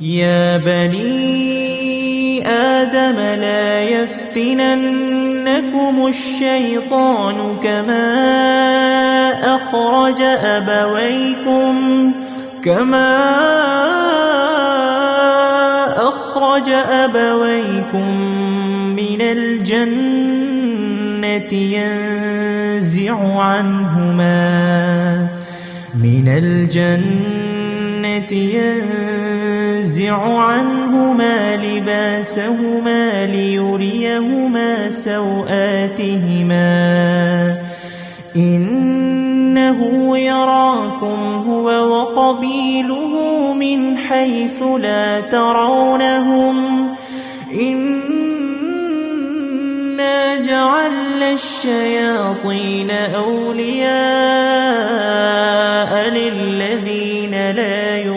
يا بني آدم لا يفتننكم الشيطان كما أخرج أبويكم من الجنة ينزع عنهما لباسهما ليريهما سوآتهما إنه يراكم هو وقبيله من حيث لا ترونهم إنا جعلنا الشياطين أولياء للذين لا يؤمنون